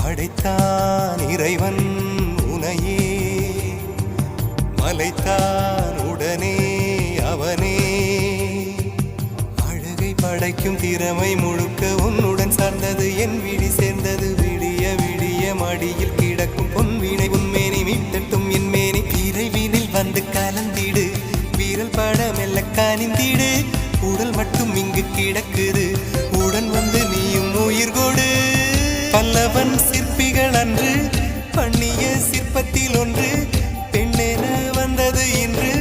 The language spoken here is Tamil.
படைத்தான் இறைவன் உனையே மலைத்தான் உடனே அவனே அழகை படைக்கும் திறமை முழுக்க உன்னுடன் சார்ந்தது என் விழி சேர்ந்தது விடிய விடிய மடியில் கிடக்கும் பொன்வினை உன்மேனி மீட்டட்டும் என் மேனி இறைவினில் வந்து கலந்திடு வீரல் பட மெல்ல காணிந்திடு உடல் மட்டும் இங்கு கிடக்குது உடன் வந்து நீயும் உயிர் கொடு பல்லவன் சிற்பிகள் அன்று பண்ணிய சிற்பத்தில் ஒன்று பெண்ணென வந்தது இன்று